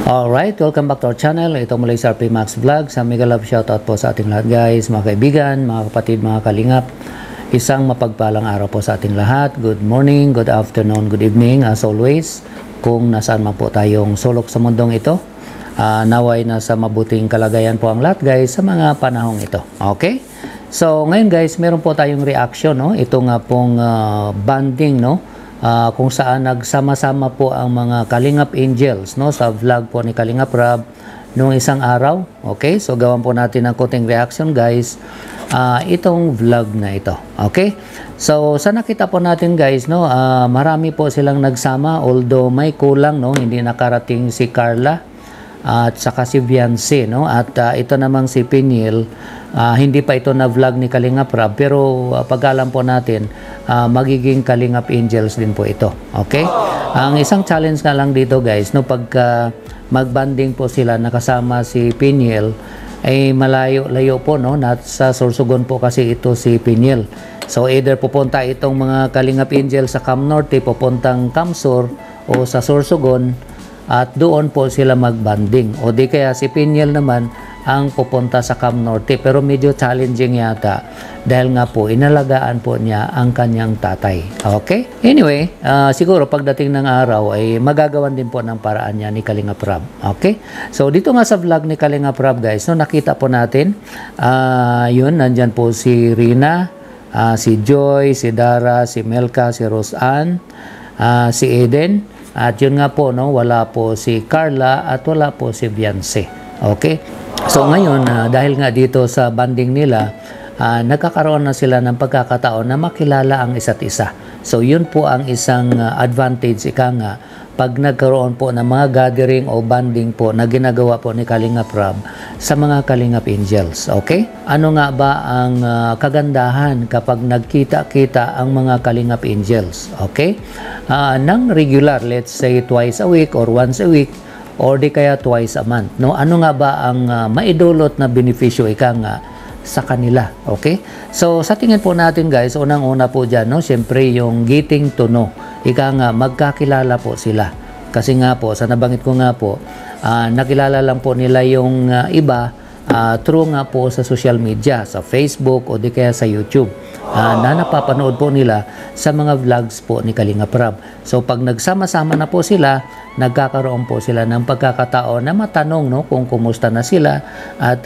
Alright, welcome back to our channel. Ito muli sa RP Max Vlog. Sa mega love shoutout po sa ating lahat guys, mga kaibigan, mga kapatid, mga kalingap. Isang mapagpalang araw po sa ating lahat. Good morning, good afternoon, good evening as always. Kung nasaan man po tayong sulok sa mundong ito, naway na sa mabuting kalagayan po ang lahat guys sa mga panahong ito. Okay? So ngayon guys, meron po tayong reaction, no? Ito nga pong banding, no? Kung saan nagsama-sama po ang mga Kalingap Angels, no, sa vlog po ni Kalingap Rab noong isang araw. Okay, so gawan po natin ng konting reaction guys, itong vlog na ito. Okay, so sa nakita po natin guys, no, marami po silang nagsama, although may kulang, no, hindi nakarating si Carla at saka si Viancy, no, at ito namang si Peniel. Hindi pa ito na vlog ni Kalingap Rab, pero pag-alam po natin, magiging Kalingap Angels din po ito. Okay? Ang isang challenge nga lang dito guys, no, pagka magbanding po sila nakasama si Peniel, ay malayo-layo po, no, sa Sorsogon po kasi ito si Peniel. So either pupunta itong mga Kalingap Angels sa Cam Norte, pupuntang Camsur o sa Sorsogon, at doon po sila magbanding. O di kaya si Peniel naman ang pupunta sa Cam Norte, pero medyo challenging yata dahil nga po inalagaan po niya ang kanyang tatay. Okay? Anyway, siguro pagdating ng araw ay magagawan din po ng paraan niya ni Kalingap Rab. Okay? So dito nga sa vlog ni Kalingap Rab guys, no, nakita po natin, yun, nandyan po si Rina, si Joy, si Dara, si Melka, si Roseanne, si Eden, at yun nga po, no, wala po si Carla at wala po si Viancy. Okay? So ngayon, dahil nga dito sa banding nila, nagkakaroon na sila ng pagkakataon na makilala ang isa't isa. So yun po ang isang advantage, ika nga, pag nagkaroon po ng mga gathering o banding po na ginagawa po ni Kalingap Rab sa mga Kalingap Angels. Okay? Ano nga ba ang kagandahan kapag nagkita-kita ang mga Kalingap Angels? Okay? Nang regular, let's say twice a week or once a week, or di kaya twice a month, no? Ano nga ba ang maidulot na benepisyo ika nga sa kanila? Okay? So sa tingin po natin guys, unang-una po dyan, no, siyempre yung getting to know, ika nga magkakilala po sila. Kasi nga po, sa nabanggit ko nga po, nakilala lang po nila yung iba through nga po sa social media, sa Facebook o di kaya sa YouTube, na napapanood po nila sa mga vlogs po ni Kalingap Rab. So pag nagsama-sama na po sila, nagkakaroon po sila ng pagkakataon na matanong, no, kung kumusta na sila at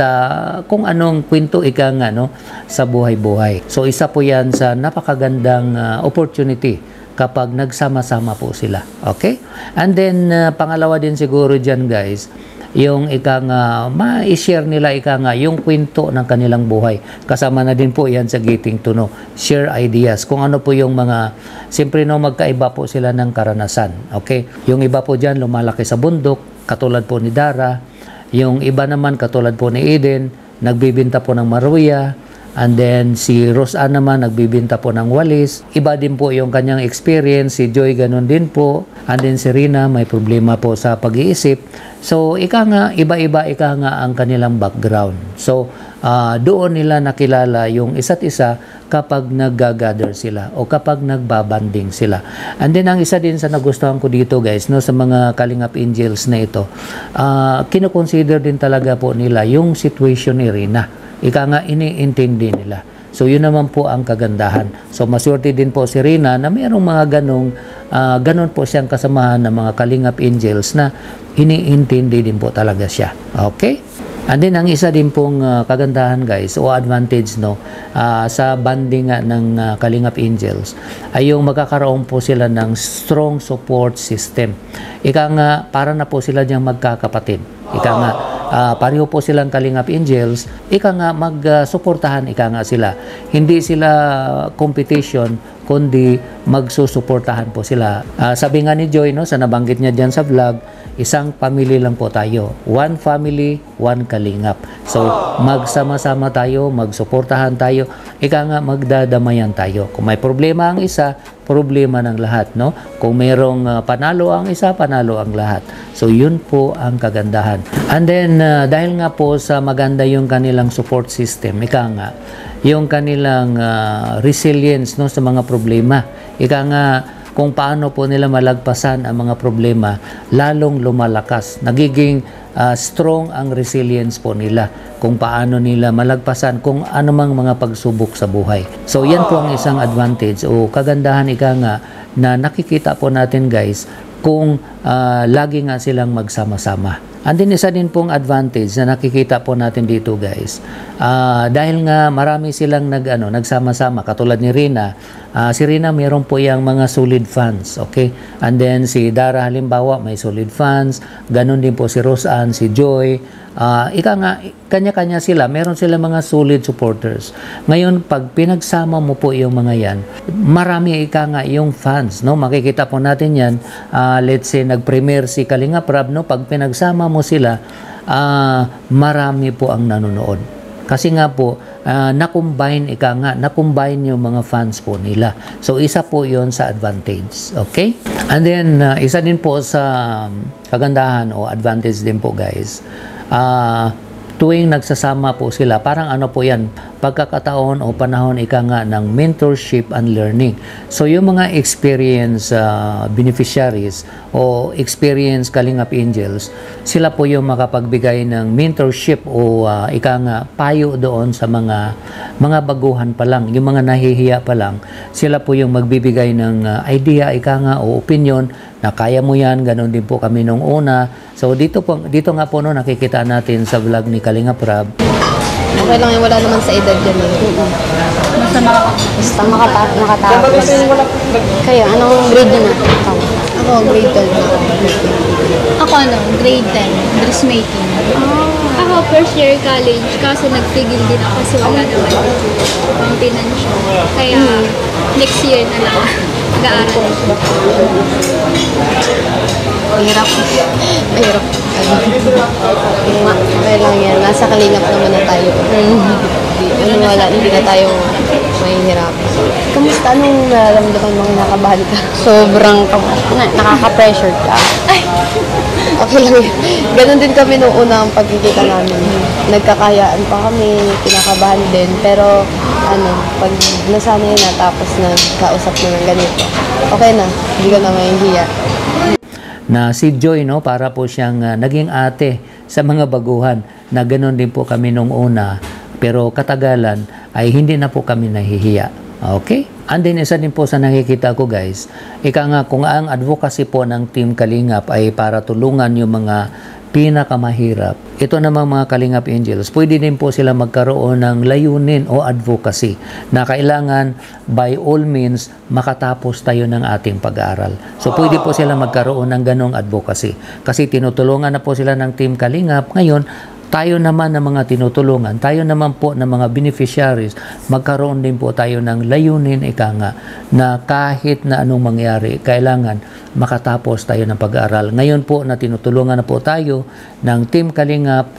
kung anong kwento ika nga, no, sa buhay-buhay. So isa po yan sa napakagandang opportunity kapag nagsama-sama po sila. Okay? And then pangalawa din siguro dyan guys, yung ika nga, ma-share nila ika nga yung kwento ng kanilang buhay. Kasama na din po yan sa Getting to Know. Share ideas. Kung ano po yung mga, siyempre no, magkaiba po sila ng karanasan. Okay? Yung iba po dyan, lumalaki sa bundok, katulad po ni Dara. Yung iba naman, katulad po ni Eden, nagbibinta po ng maruya. And then si Roseanne naman nagbibinta po ng walis. Iba din po yung kanyang experience. Si Joy ganun din po. And then si Rina may problema po sa pag-iisip. So ika nga, iba-iba ika nga ang kanilang background. So doon nila nakilala yung isa't isa kapag nag-gather sila o kapag nagbabanding sila. And then ang isa din sa nagustuhan ko dito guys, no, sa mga Kalingap Angels na ito, kinoconsider din talaga po nila yung situation ni Rina. Ika nga, iniintindi nila. So yun naman po ang kagandahan. So maswerte din po si Rina na mayroong mga ganon po siyang kasamahan ng mga Kalingap Angels na iniintindi din po talaga siya. Okay? And then ang isa din pong kagandahan guys o advantage, no, sa banding ng Kalingap Angels ay yung magkakaroon po sila ng strong support system. Ika nga, para na po sila diyang magkakapatid. Ika nga, pareho po silang Kalingap Angels, ika nga magsuportahan, ika nga sila. Hindi sila competition, kundi magsusuportahan po sila. Sabi nga ni Joy, no, sa nabanggit niya dyan sa vlog, isang family lang po tayo. One family, one Kalingap. So, magsama-sama tayo, magsuportahan tayo, ika nga magdadamayan tayo. Kung may problema ang isa, problema ng lahat, no? Kung mayroong panalo ang isa, panalo ang lahat. So yun po ang kagandahan. And then dahil nga po sa maganda yung kanilang support system, ika nga yung kanilang resilience, no, sa mga problema. Ika nga kung paano po nila malagpasan ang mga problema, lalong lumalakas. Nagiging strong ang resilience po nila kung paano nila malagpasan kung anumang mga pagsubok sa buhay. So yan po ang isang advantage o kagandahan ika nga na nakikita po natin guys kung lagi nga silang magsama-sama. And then isa din pong advantage na nakikita po natin dito guys. Dahil nga marami silang nagsama-sama katulad ni Rina. Si Rina meron po yung mga solid fans, okay? And then si Dara halimbawa may solid fans, ganun din po si Roseanne, si Joy. Ika nga, kanya-kanya sila, meron sila mga solid supporters. Ngayon, pag pinagsama mo po yung mga yan, marami ika nga yung fans, no? Makikita po natin yan, let's say, nag-premiere si Kalinga Prab, no? Pag pinagsama mo sila, marami po ang nanonood. Kasi nga po, na-combine yung mga fans po nila. So, isa po yon sa advantage. Okay? And then, isa din po sa kagandahan o advantage din po guys, tuwing nagsasama po sila, parang ano po yan, pagkakataon o panahon ika nga ng mentorship and learning. So yung mga experience beneficiaries o experience Kalingap Angels, sila po yung makapagbigay ng mentorship o ika nga payo doon sa mga baguhan pa lang, yung mga nahihiya pa lang, sila po yung magbibigay ng idea ika nga o opinion na kaya mo yan, ganun din po kami nung una. So dito nga po no, nakikita natin sa vlog ni Kalinga Prab. Okay lang yung wala naman sa edad yan eh. Basta makatapos. Kaya, anong grade na na? Ako, grade 12 na. Ako grade 10, dressmaking. Ako, first year college, kaso nagtigil din ako kasi wala naman maintenance siya. Kaya, next year na lang mag-aaral. Mahirap. Mahirap. Okay lang yan. Nasa Kalingap naman na tayo. Hindi na tayo mahihirapan. Kamusta? Anong nararamdaman mong nakabahan ka? Sobrang nakaka-pressure ka. Okay lang yun. Ganon din kami nung unang pagkikita namin. Nagkakayaan pa kami, kinakabahan din. Pero pag nasanay na tapos nagkausap na ng ganito, okay na. Hindi ka na mahihiya. Na si Joy, no, para po siyang naging ate sa mga baguhan na ganoon din po kami nung una, pero katagalan ay hindi na po kami nahihiya. Okay? And then isa din po sa nakikita ko guys, ika nga kung ang advocacy po ng Team Kalingap ay para tulungan yung mga pinakamahirap. Ito namang mga Kalingap Angels, pwede din po sila magkaroon ng layunin o advocacy na kailangan by all means makatapos tayo ng ating pag-aaral. So pwede po sila magkaroon ng ganong advocacy. Kasi tinutulungan na po sila ng Team Kalingap. Ngayon, tayo naman ng mga tinutulungan, tayo naman po ng mga beneficiaries, magkaroon din po tayo ng layunin ika nga na kahit na anong mangyari, kailangan makatapos tayo ng pag-aaral. Ngayon po na tinutulungan na po tayo ng Team Kalingap,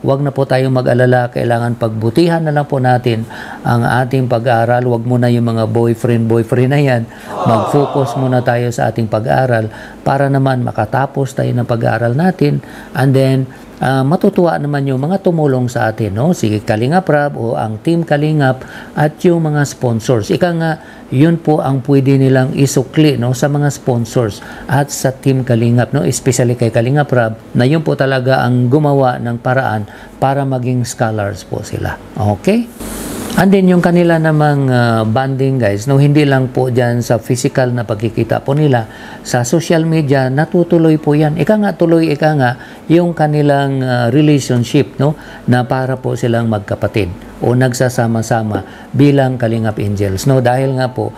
wag na po tayong mag-alala, kailangan pagbutihan na lang po natin ang ating pag-aaral. Wag muna yung mga boyfriend na yan. Mag-focus muna tayo sa ating pag-aaral para naman makatapos tayo ng pag-aaral natin, and then matutuwa naman yung mga tumulong sa atin, no? Si Kalinga Prab o ang Team Kalingap at yung mga sponsors. Ika nga, yun po ang pwede nilang isukli, no, sa mga sponsors at sa Team Kalingap, no? Especially kay Kalinga Prab na yun po talaga ang gumawa ng paraan para maging scholars po sila. Okay? And then yung kanila namang bonding guys, no, hindi lang po dyan sa physical na pagkikita po nila, sa social media, natutuloy po yan. Ika nga, yung kanilang relationship, no, na para po silang magkapatid o nagsasama-sama bilang Kalingap Angels, no, dahil nga po,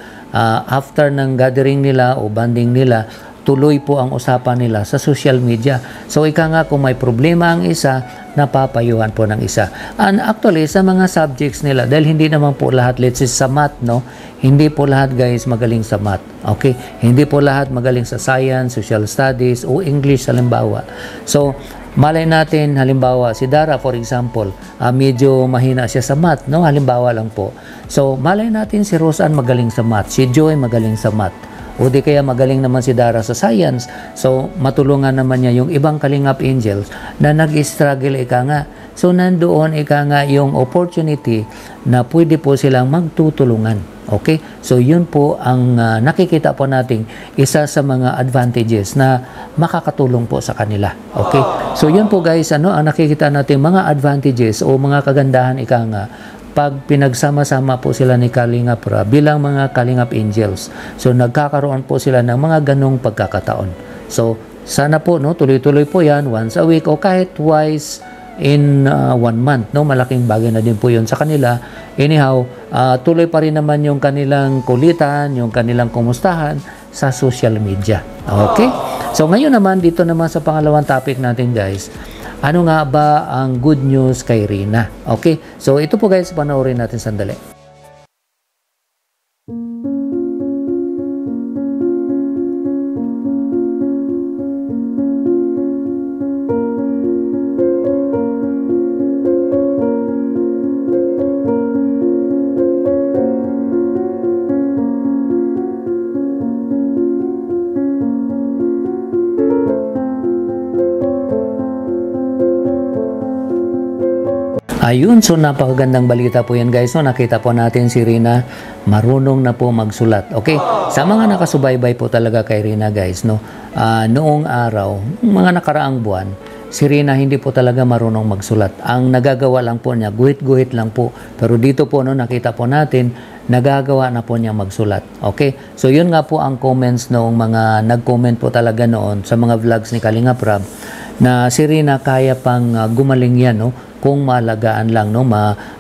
after ng gathering nila o bonding nila, tuloy po ang usapan nila sa social media. So ika nga kung may problema ang isa, napapayuhan po ng isa. And actually sa mga subjects nila, dahil hindi naman po lahat, let's say sa math, no, hindi po lahat guys magaling sa math. Okay? Hindi po lahat magaling sa science, social studies o English halimbawa. So malay natin halimbawa si Dara for example, medyo mahina siya sa math, no, halimbawa lang po. So malay natin si Roseanne magaling sa math, si Joy magaling sa math. o di kaya magaling naman si Dara sa science, so matulungan naman niya yung ibang Kalingap Angels na nag-struggle ika nga. So nandoon ika nga yung opportunity na pwede po silang magtutulungan. Okay? So yun po ang nakikita po nating isa sa mga advantages na makakatulong po sa kanila. Okay? So yun po guys, ang nakikita nating mga advantages o mga kagandahan ika nga pag pinagsama-sama po sila ni Kalingap Rab bilang mga Kalingap Angels. So nagkakaroon po sila ng mga ganong pagkakataon. So sana po tuloy-tuloy po yan once a week o kahit twice in 1 month, malaking bagay na din po yun sa kanila. Anyhow, tuloy pa rin naman yung kanilang kulitan, yung kanilang kumustahan sa social media. Okay? So ngayon naman, dito naman sa pangalawang topic natin guys, ano nga ba ang good news kay Rina? Okay? So ito po guys, panoorin natin sandali. Ayun, so napakagandang balita po yan guys. So nakita po natin si Rina marunong na po magsulat. Okay, sa mga nakasubaybay po talaga kay Rina guys, noong araw, mga nakaraang buwan, si Rina hindi po talaga marunong magsulat. Ang nagagawa lang po niya, guhit-guhit lang po. Pero dito po nakita po natin, nagagawa na po niya magsulat. Okay, so yun nga po ang comments noong mga nag-comment po talaga noon sa mga vlogs ni Kalingap Rab na si Rina kaya pang gumaling yan, kung maalagaan lang,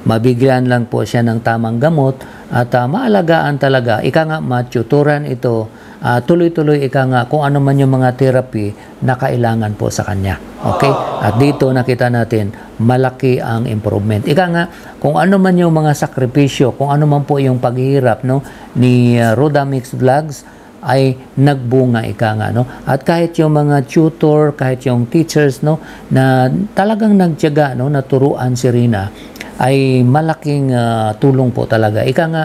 mabigyan lang po siya ng tamang gamot at maalagaan talaga, ika nga matuturan ito, tuloy-tuloy ika nga kung ano man yung mga therapy na kailangan po sa kanya. Okay? At dito nakita natin malaki ang improvement. Ika nga kung ano man yung mga sakripisyo, kung ano man po yung paghihirap ni Roda Mix Vlogs ay nagbunga ika nga, at kahit yung mga tutor, kahit yung teachers na talagang nagtiyaga naturuan si Rina ay malaking tulong po talaga. Ika nga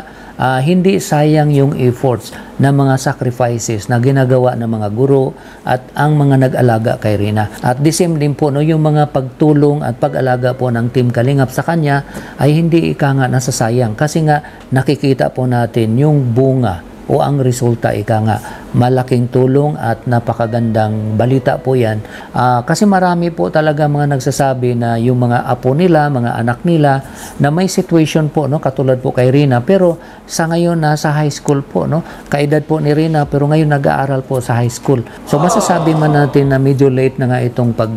hindi sayang yung efforts na mga sacrifices na ginagawa ng mga guro at ang mga nag-alaga kay Rina. At the same din po yung mga pagtulong at pag-alaga po ng Team Kalingap sa kanya ay hindi ika nga nasasayang kasi nga nakikita po natin yung bunga o ang resulta ika nga malaking tulong at napakagandang balita po yan, kasi marami po talaga mga nagsasabi na yung mga apo nila, mga anak nila na may situation po katulad po kay Rina, pero sa ngayon nasa high school po, kaedad po ni Rina pero ngayon nag-aaral po sa high school. So masasabi man natin na medyo late na nga itong pag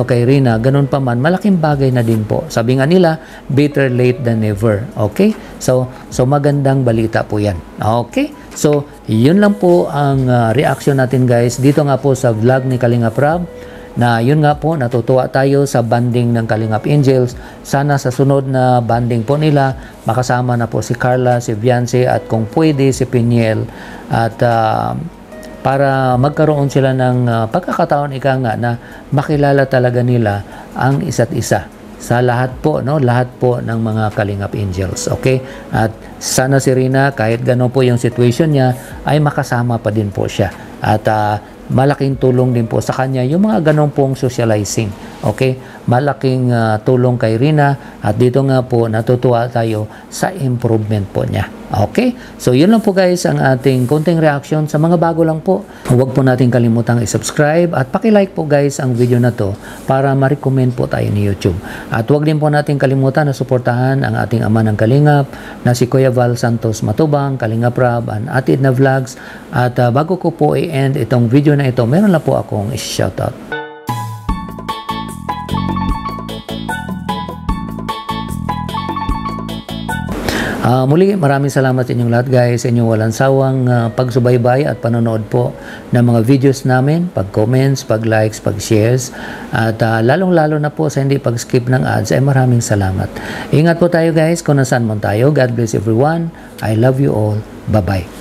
kay Rina, ganun pa man, malaking bagay na din po. Sabi nga nila, better late than never. Okay? So magandang balita po yan. Okay? So, yun lang po ang reaction natin guys. Dito nga po sa vlog ni Kalingap Rab, na yun nga po, natutuwa tayo sa banding ng Kalingap Angels. Sana sa sunod na banding po nila, makasama na po si Carla, si Viance, at kung pwede si Piniel. At para magkaroon sila ng pagkakataon ika nga na makilala talaga nila ang isa't isa sa lahat po, lahat po ng mga Kalingap Angels. Okay? At sana si Rina, kahit gano'n po yung situation niya, ay makasama pa din po siya. At malaking tulong din po sa kanya yung mga ganong pong socializing. Okay? Malaking tulong kay Rina at dito nga po natutuwa tayo sa improvement po niya. Okay? So yun lang po guys ang ating konting reaction sa mga bago lang po. Huwag po natin kalimutang i-subscribe at paki-like po guys ang video na to para ma-recommend po tayo ni YouTube. At huwag din po natin kalimutan na suportahan ang ating ama ng Kalingap na si Kuya Val Santos Matubang, Kalingap Rab, and Atid na Vlogs. At bago ko po i-end itong video na ito, meron lang po akong i-shoutout. Muli, maraming salamat sa inyong lahat guys, sa inyong walang sawang pagsubaybay at panonood po ng mga videos namin, pag-comments, pag-likes, pag-shares, at lalong-lalo na po sa hindi pag-skip ng ads ay maraming salamat. Ingat po tayo guys kung nasaan man tayo. God bless everyone. I love you all. Bye-bye.